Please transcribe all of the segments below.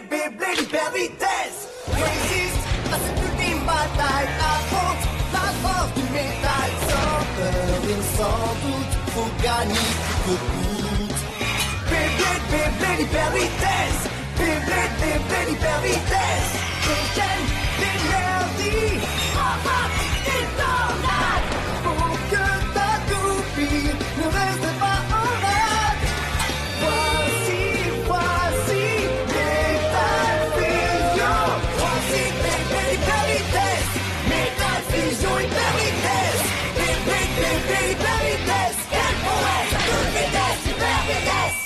Beyblade hyper vitesse. Résiste à cette ultime bataille. Affronte la force du métal. Sans peur et sans doute, faut gagner coûte que coûte. Beyblade hyper vitesse. Beyblade hyper vitesse. Des chaînes, d'énergie. Enfin, des tornades. Pour que ta toupie ne reste pas en rade. Voici Métal Fusion. Voici Beyblade hyper vitesse. Métal Fusion hyper vitesse. Beyblade hyper vitesse. Quelle prouesse à toute vitesse, hyper vitesse.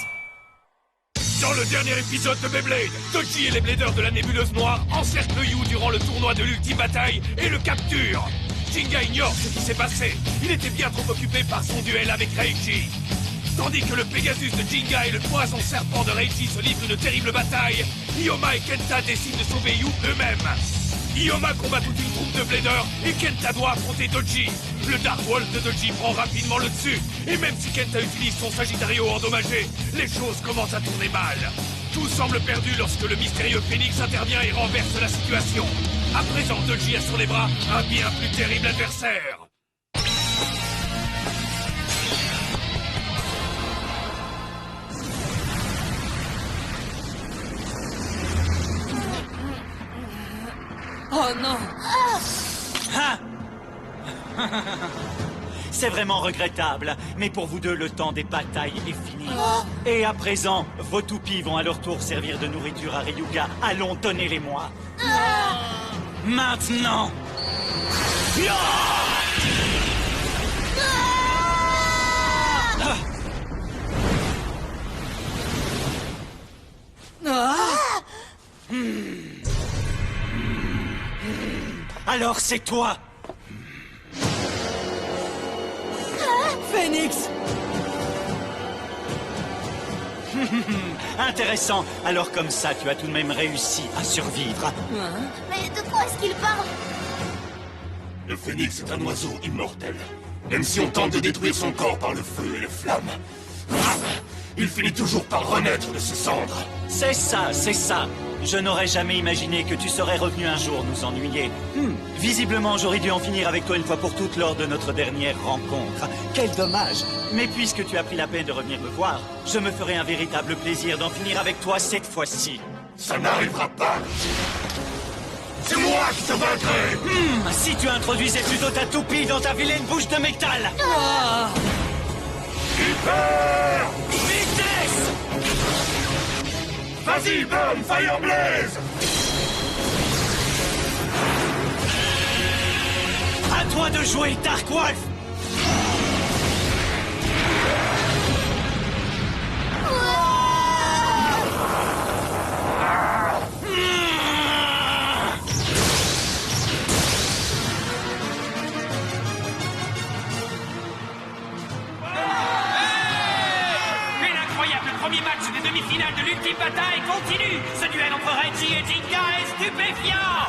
Dans le dernier épisode de Beyblade, Dodgy et les Bladers de la nébuleuse noire encerclent Yu durant le tournoi de l'ultime bataille et le capturent. Jinga ignore ce qui s'est passé. Il était bien trop occupé par son duel avec Reiji. Tandis que le Pegasus de Jinga et le poison serpent de Reiji se livrent une terrible bataille, Ioma et Kenta décident de sauver Yu eux-mêmes. Ioma combat toute une troupe de Bladers et Kenta doit affronter Dodgy. Le Dark Wolf de Dodgy prend rapidement le dessus. Et même si Kenta utilise son Sagittario endommagé, les choses commencent à tourner mal. Tout semble perdu lorsque le mystérieux Phoenix intervient et renverse la situation. À présent, Dodgy a sur les bras un bien plus terrible adversaire. Oh non! Ah. C'est vraiment regrettable, mais pour vous deux, le temps des batailles est fini. Et à présent, vos toupies vont à leur tour servir de nourriture à Ryuga. Allons, donnez-les-moi. Maintenant. Alors c'est toi. Phoenix! Intéressant. Alors comme ça, tu as tout de même réussi à survivre. Mais de quoi est-ce qu'il parle? Le phénix est un oiseau immortel. Même si on tente de détruire son corps par le feu et les flammes, il finit toujours par renaître de ses cendres. C'est ça, c'est ça. Je n'aurais jamais imaginé que tu serais revenu un jour nous ennuyer. Visiblement, j'aurais dû en finir avec toi une fois pour toutes lors de notre dernière rencontre. Quel dommage. Mais puisque tu as pris la peine de revenir me voir, je me ferai un véritable plaisir d'en finir avec toi cette fois-ci. Ça n'arrivera pas. C'est moi qui te vaincrai. Si tu introduisais plutôt ta toupie dans ta vilaine bouche de métal. Hyper! Vitesse! Vas-y, Burn Fire Blaze! À toi de jouer, Dark Wolf! Premier match des demi-finales de l'ultime bataille continue. Ce duel entre Reiji et Jinga est stupéfiant.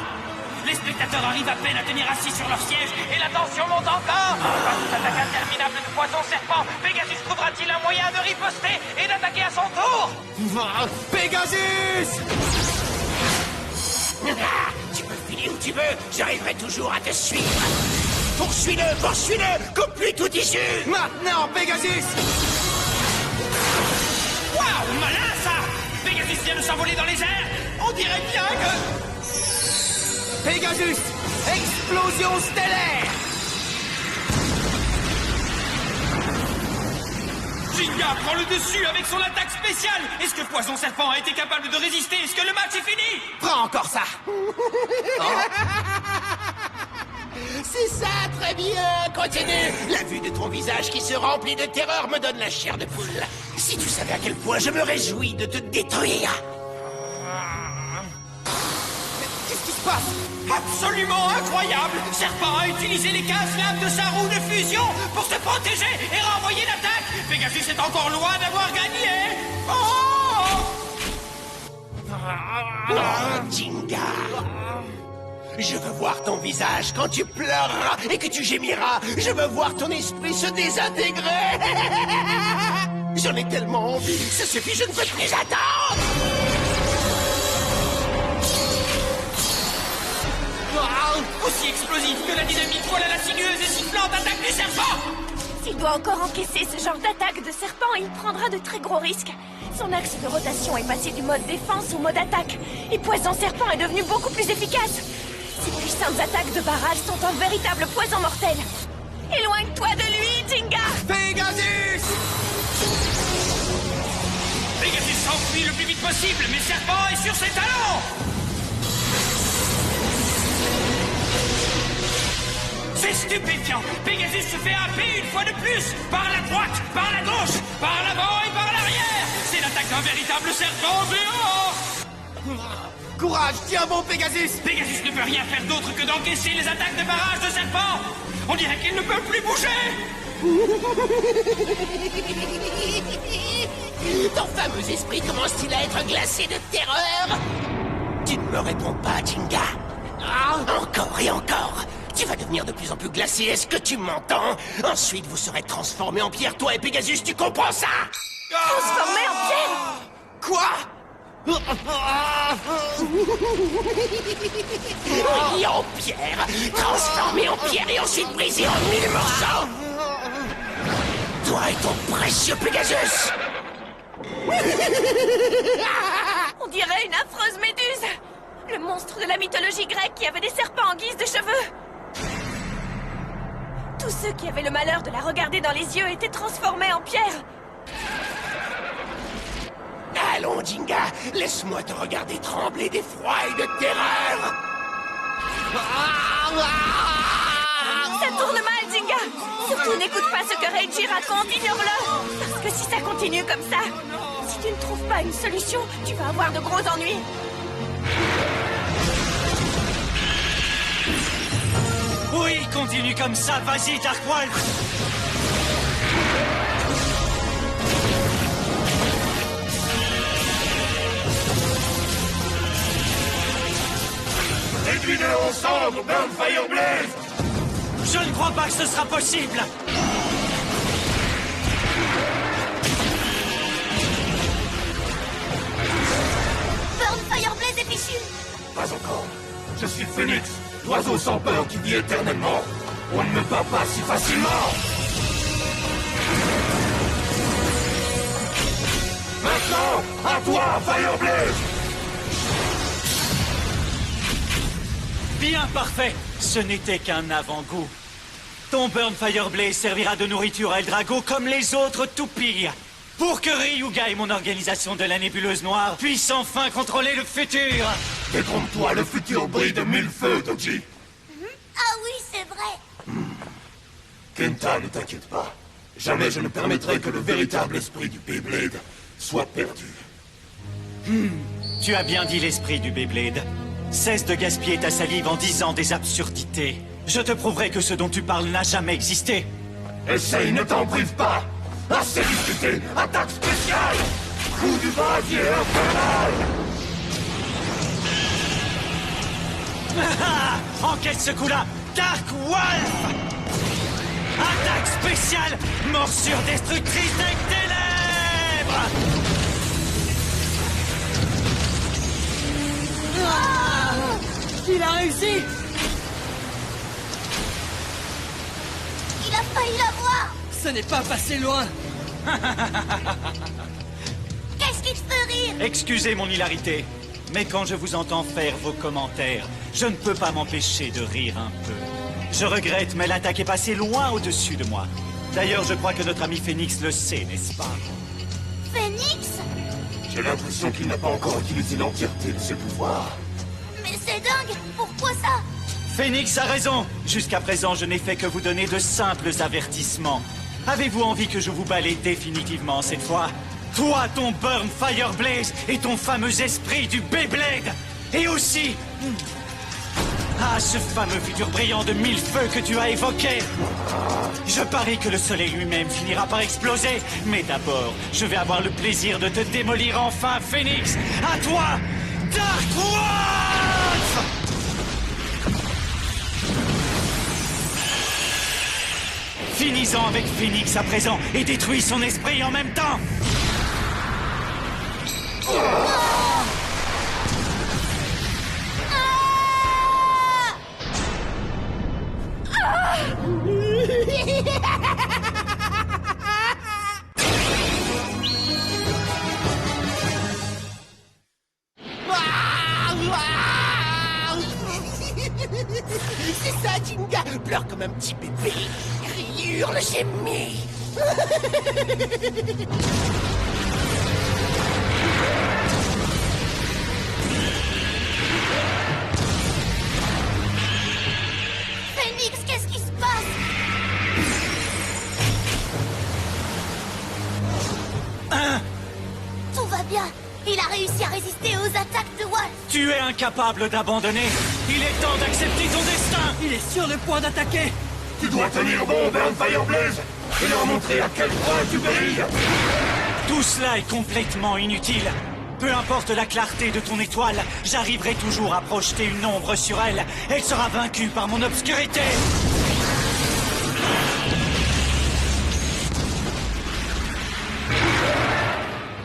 Les spectateurs arrivent à peine à tenir assis sur leur siège et la tension monte encore. Par cette attaque interminable de poison serpent, Pegasus trouvera-t-il un moyen de riposter et d'attaquer à son tour? Pegasus! Tu peux filer où tu veux, j'arriverai toujours à te suivre. Poursuis-le, poursuis-le, coupe-lui tout issue. Maintenant, Pegasus! Waouh, malin ça! Pegasus vient de s'envoler dans les airs. On dirait bien que... Pegasus! Explosion stellaire! Jinga prend le dessus avec son attaque spéciale. Est-ce que Poison Serpent a été capable de résister? Est-ce que le match est fini? Prends encore ça! C'est ça, très bien, continue. La vue de ton visage qui se remplit de terreur me donne la chair de poule. Si tu savais à quel point je me réjouis de te détruire. Qu'est-ce qui se passe? Absolument incroyable! Serpent a utilisé les 15 lames de sa roue de fusion pour se protéger et renvoyer l'attaque. Pegasus est encore loin d'avoir gagné. Jinga, je veux voir ton visage quand tu pleureras et que tu gémiras. Je veux voir ton esprit se désintégrer. J'en ai tellement envie. Ça suffit, je ne peux plus attendre. Aussi explosif que la dynamite, voilà la sinueuse et sifflante attaque du serpent! S'il doit encore encaisser ce genre d'attaque de serpent, il prendra de très gros risques. Son axe de rotation est passé du mode défense au mode attaque. Et Poison Serpent est devenu beaucoup plus efficace. Ces puissantes attaques de barrage sont un véritable poison mortel. Éloigne-toi de lui, Jinga! Pegasus! Pegasus s'enfuit le plus vite possible, mais Serpent est sur ses talons! C'est stupéfiant! Pegasus se fait happer une fois de plus! Par la droite, par la gauche, par l'avant et par l'arrière! C'est l'attaque d'un véritable serpent géant! Courage, tiens bon, Pegasus! Pegasus ne peut rien faire d'autre que d'encaisser les attaques de barrage de serpent! On dirait qu'il ne peut plus bouger! Ton fameux esprit commence-t-il à être glacé de terreur? Tu ne me réponds pas, Jinga. Encore et encore. Tu vas devenir de plus en plus glacé, est-ce que tu m'entends? Ensuite, vous serez transformés en pierre, toi et Pegasus, tu comprends ça? Transformé en pierre! Quoi? Oui, en pierre, transformé en pierre et ensuite brisé en 1000 morceaux. Toi et ton précieux Pegasus. On dirait une affreuse méduse! Le monstre de la mythologie grecque qui avait des serpents en guise de cheveux! Tous ceux qui avaient le malheur de la regarder dans les yeux étaient transformés en pierre! Allons, Jinga, laisse-moi te regarder trembler d'effroi et de terreur. Ça tourne mal, Jinga! Surtout n'écoute pas ce que Reiji raconte, ignore-le! Parce que si ça continue comme ça, si tu ne trouves pas une solution, tu vas avoir de gros ennuis! Oui, continue comme ça, vas-y, Darkwolf! Réduis-le ensemble, Burn Fire Blaze! Je ne crois pas que ce sera possible! Burn Fire Blaze est fichu! Pas encore. Je suis Phoenix, l'oiseau sans peur qui vit éternellement. On ne me bat pas si facilement. Maintenant, à toi, Fireblaze! Bien parfait! Ce n'était qu'un avant-goût. Ton Burn Fireblaze servira de nourriture à Eldrago comme les autres tout pire. Pour que Ryuga et mon organisation de la nébuleuse noire puissent enfin contrôler le futur! Détrompe-toi, le futur brille de 1000 feux, Doji. Ah oui, c'est vrai! Kenta, ne t'inquiète pas. Jamais je ne permettrai que le véritable esprit du Beyblade soit perdu. Tu as bien dit l'esprit du Beyblade. Cesse de gaspiller ta salive en disant des absurdités. Je te prouverai que ce dont tu parles n'a jamais existé. Essaye, ne t'en prive pas. Assez discuté, attaque spéciale. Coup du brasier infernal. Enquête ce coup-là, Dark Wolf! Attaque spéciale, morsure destructrice des ténèbres! Il a réussi! Il a failli l'avoir! Ce n'est pas passé loin! Qu'est-ce qui te fait rire? Excusez mon hilarité, mais quand je vous entends faire vos commentaires, je ne peux pas m'empêcher de rire un peu. Je regrette, mais l'attaque est passée loin au-dessus de moi. D'ailleurs, je crois que notre ami Phoenix le sait, n'est-ce pas? Phoenix? J'ai l'impression qu'il n'a pas encore utilisé l'entièreté de ses pouvoirs. Mais c'est dingue! Pourquoi ça? Phoenix a raison. Jusqu'à présent, je n'ai fait que vous donner de simples avertissements. Avez-vous envie que je vous balaye définitivement cette fois? Toi, ton Burn Fireblaze et ton fameux esprit du Beyblade! Et aussi... Ah, ce fameux futur brillant de 1000 feux que tu as évoqué! Je parie que le soleil lui-même finira par exploser, mais d'abord, je vais avoir le plaisir de te démolir enfin, Phoenix! À toi, Dark Wolf! Finis-en avec Phoenix à présent et détruis son esprit en même temps! pleure comme un petit bébé. Crie, hurle, gémit. Phoenix, qu'est-ce qui se passe? Tout va bien. Il a réussi à résister aux attaques de Walt. Tu es incapable d'abandonner. Il est temps d'accepter ton destin. Il est sur le point d'attaquer. Tu dois tenir bon, Burn Fireblaze, et leur montrer à quel point tu brilles. Tout cela est complètement inutile. Peu importe la clarté de ton étoile, j'arriverai toujours à projeter une ombre sur elle. Elle sera vaincue par mon obscurité.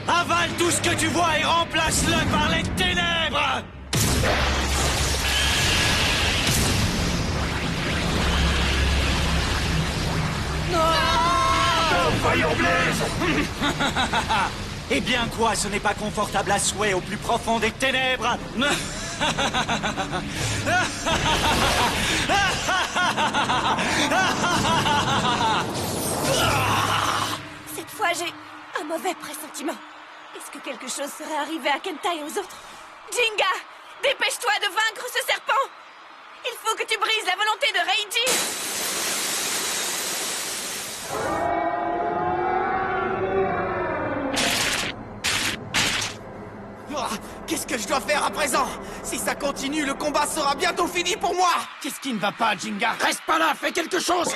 Avale tout ce que tu vois et remplace-le par les ténèbres. Fireblaze. Eh bien quoi, ce n'est pas confortable à souhait au plus profond des ténèbres. Cette fois, j'ai un mauvais pressentiment. Est-ce que quelque chose serait arrivé à Kenta et aux autres? Jinga, dépêche-toi de vaincre ce serpent. Il faut que tu brises la volonté de Reiji. Qu'est-ce que je dois faire à présent? Si ça continue, le combat sera bientôt fini pour moi. Qu'est-ce qui ne va pas, Jinga? Reste pas là, fais quelque chose.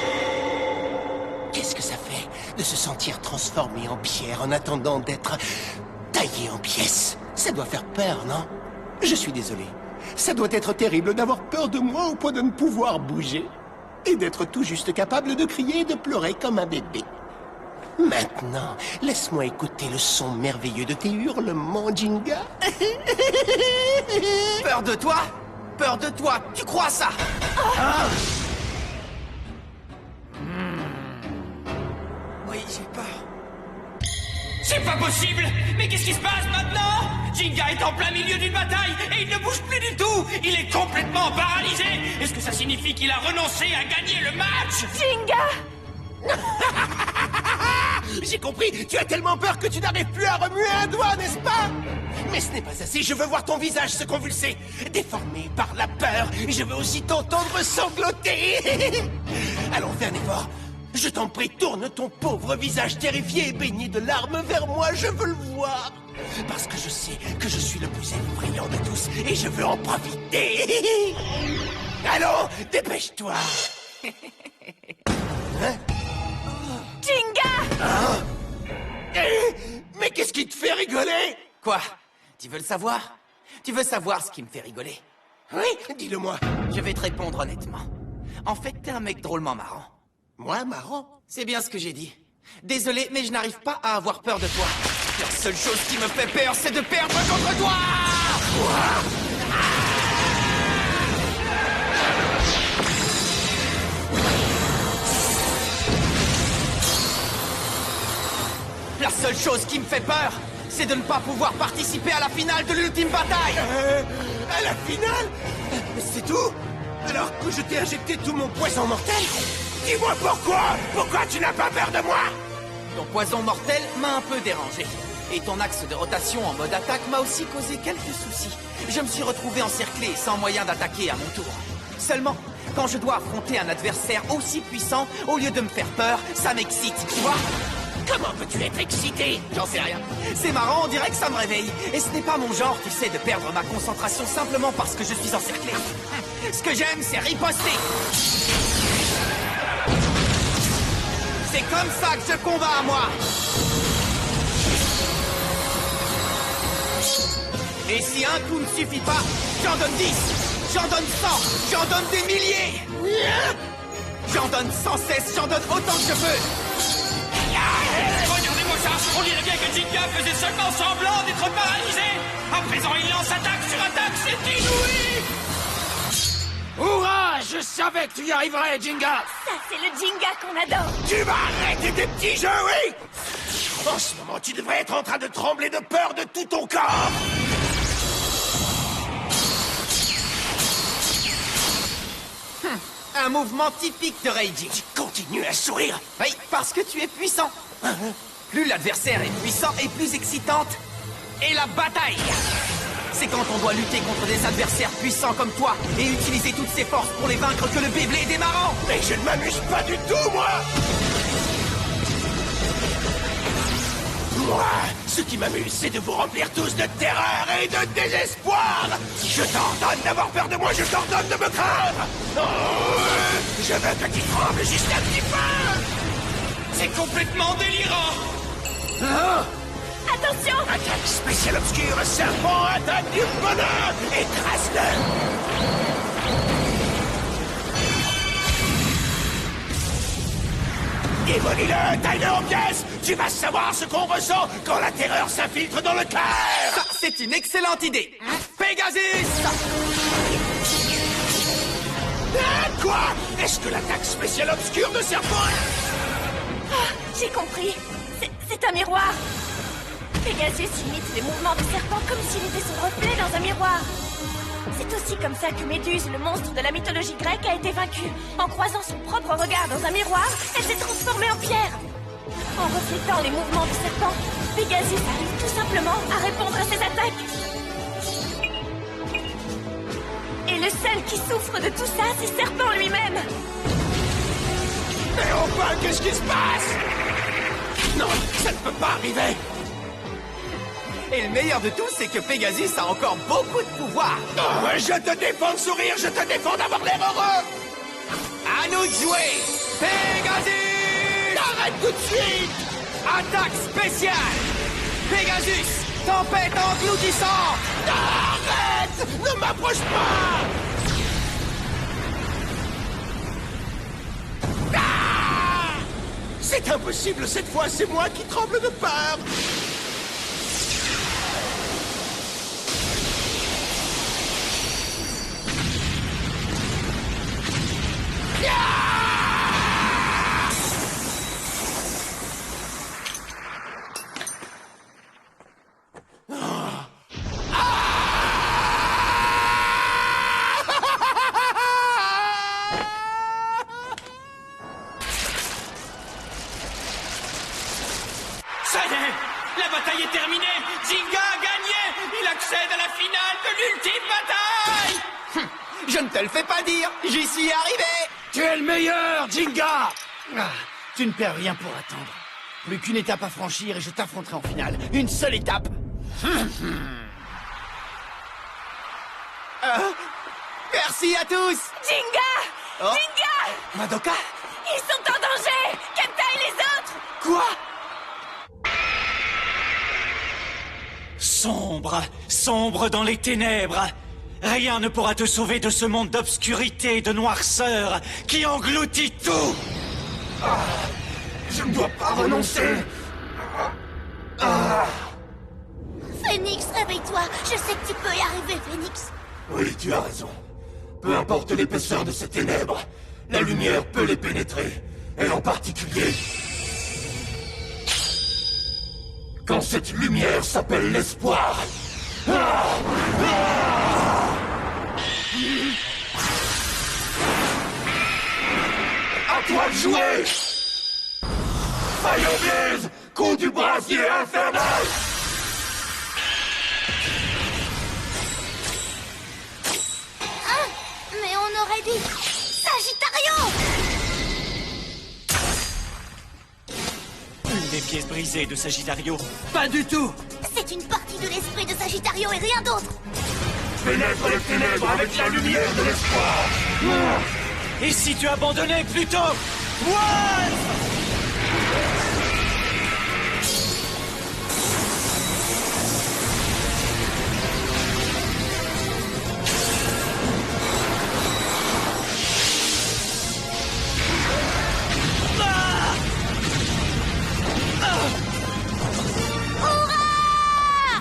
Qu'est-ce que ça fait de se sentir transformé en pierre en attendant d'être taillé en pièces? Ça doit faire peur, non? Je suis désolé. Ça doit être terrible d'avoir peur de moi au point de ne pouvoir bouger. Et d'être tout juste capable de crier et de pleurer comme un bébé. Maintenant, laisse-moi écouter le son merveilleux de tes hurlements, Jinga. Peur de toi? Peur de toi? Tu crois ça? Oui, j'ai peur. C'est pas possible! Mais qu'est-ce qui se passe maintenant? Jinga est en plein milieu d'une bataille et il ne bouge plus du tout! Il est complètement paralysé! Est-ce que ça signifie qu'il a renoncé à gagner le match? Jinga! J'ai compris, tu as tellement peur que tu n'arrives plus à remuer un doigt, n'est-ce pas? Mais ce n'est pas assez, je veux voir ton visage se convulser, déformé par la peur, et je veux aussi t'entendre sangloter. Allons, fais un effort. Je t'en prie, tourne ton pauvre visage terrifié et baigné de larmes vers moi, je veux le voir. Parce que je sais que je suis le plus effrayant de tous, et je veux en profiter. Allons, dépêche-toi. Hein? Jinga! Mais qu'est-ce qui te fait rigoler? Quoi? Tu veux le savoir? Tu veux savoir ce qui me fait rigoler? Oui, dis-le-moi. Je vais te répondre honnêtement. En fait, t'es un mec drôlement marrant. Moi, marrant? C'est bien ce que j'ai dit. Désolé, mais je n'arrive pas à avoir peur de toi. La seule chose qui me fait peur, c'est de perdre contre toi! La seule chose qui me fait peur, c'est de ne pas pouvoir participer à la finale de l'ultime bataille! À la finale? C'est tout? Alors que je t'ai injecté tout mon poison mortel? Dis-moi pourquoi? Pourquoi tu n'as pas peur de moi? Ton poison mortel m'a un peu dérangé. Et ton axe de rotation en mode attaque m'a aussi causé quelques soucis. Je me suis retrouvé encerclé sans moyen d'attaquer à mon tour. Seulement, quand je dois affronter un adversaire aussi puissant, au lieu de me faire peur, ça m'excite, tu vois? Comment peux-tu être excité? J'en sais rien. C'est marrant, on dirait que ça me réveille. Et ce n'est pas mon genre, tu sais, de perdre ma concentration simplement parce que je suis encerclé. Ce que j'aime, c'est riposter. C'est comme ça que je combats à moi. Et si un coup ne suffit pas, j'en donne 10, j'en donne 100, j'en donne des milliers. J'en donne sans cesse, j'en donne autant que je peux. Regardez-moi ça! On dirait bien que Jinga faisait seulement semblant d'être paralysé! À présent, il lance attaque sur attaque, c'est inouï! Hurrah! Je savais que tu y arriverais, Jinga! Ça, c'est le Jinga qu'on adore. Tu vas arrêter tes petits jeux, oui? En ce moment, tu devrais être en train de trembler de peur de tout ton corps! Un mouvement typique de Reiji. Tu continues à sourire. Oui, parce que tu es puissant. Plus l'adversaire est puissant et plus excitante est la bataille. C'est quand on doit lutter contre des adversaires puissants comme toi et utiliser toutes ses forces pour les vaincre que le Beyblade est marrant. Mais je ne m'amuse pas du tout, moi. Moi, ce qui m'amuse, c'est de vous remplir tous de terreur et de désespoir. Je t'ordonne d'avoir peur de moi, je t'ordonne de me craindre. Oh, je veux que tu trembles juste un petit peu. C'est complètement délirant. Attention! Attaque spéciale obscure, serpent, attaque du bonheur. Écrase-le. Démolis-le, taille-le en pièces. Tu vas savoir ce qu'on ressent quand la terreur s'infiltre dans le cœur. Ça, c'est une excellente idée. Pegasus! Ah, quoi? Est-ce que l'attaque spéciale obscure de serpent... J'ai compris. C'est un miroir. Pegasus imite les mouvements du serpent comme s'il était son reflet dans un miroir. C'est aussi comme ça que Méduse, le monstre de la mythologie grecque, a été vaincue. En croisant son propre regard dans un miroir, elle s'est transformée en pierre. En reflétant les mouvements du serpent, Pegasus arrive tout simplement à répondre à ses attaques. Et le seul qui souffre de tout ça, c'est Serpent lui-même. Mais enfin, qu'est-ce qui se passe? Non, ça ne peut pas arriver. Et le meilleur de tout, c'est que Pegasus a encore beaucoup de pouvoir. Oh, je te défends de sourire, je te défends d'avoir l'air heureux. À nous de jouer. Pegasus! Arrête tout de suite. Attaque spéciale. Pegasus! Tempête engloutissante! Arrête! Ne m'approche pas! Ah! C'est impossible, cette fois, c'est moi qui tremble de peur! Ça y est, la bataille est terminée. Jinga a gagné. Il accède à la finale de l'ultime bataille. Je ne te le fais pas dire, j'y suis arrivé! Tu es le meilleur, Jinga! Ah, tu ne perds rien pour attendre. Plus qu'une étape à franchir et je t'affronterai en finale. Une seule étape. Merci à tous! Jinga! Oh. Jinga! Madoka? Ils sont en danger! Kenta et les autres! Quoi? Sombre, sombre dans les ténèbres. Rien ne pourra te sauver de ce monde d'obscurité et de noirceur qui engloutit tout. Je ne dois pas renoncer. Phoenix, réveille-toi! Je sais que tu peux y arriver, Phoenix! Oui, tu as raison. Peu importe l'épaisseur de ces ténèbres, la lumière peut les pénétrer. Et en particulier... quand cette lumière s'appelle l'espoir. À toi de jouer! Fire Blaze, coup du brasier infernal! Hein? Mais on aurait dit... Sagittario! Une des pièces brisées de Sagittario. Pas du tout! C'est une partie de l'esprit de Sagittario et rien d'autre! Pénètre les ténèbres avec la lumière de l'espoir! Et si tu abandonnais plutôt? One!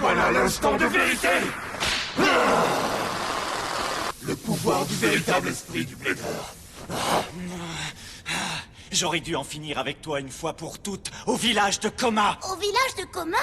Voilà l'instant de vérité! Le pouvoir du véritable esprit du Blader. J'aurais dû en finir avec toi une fois pour toutes, au village de Coma. Au village de Coma?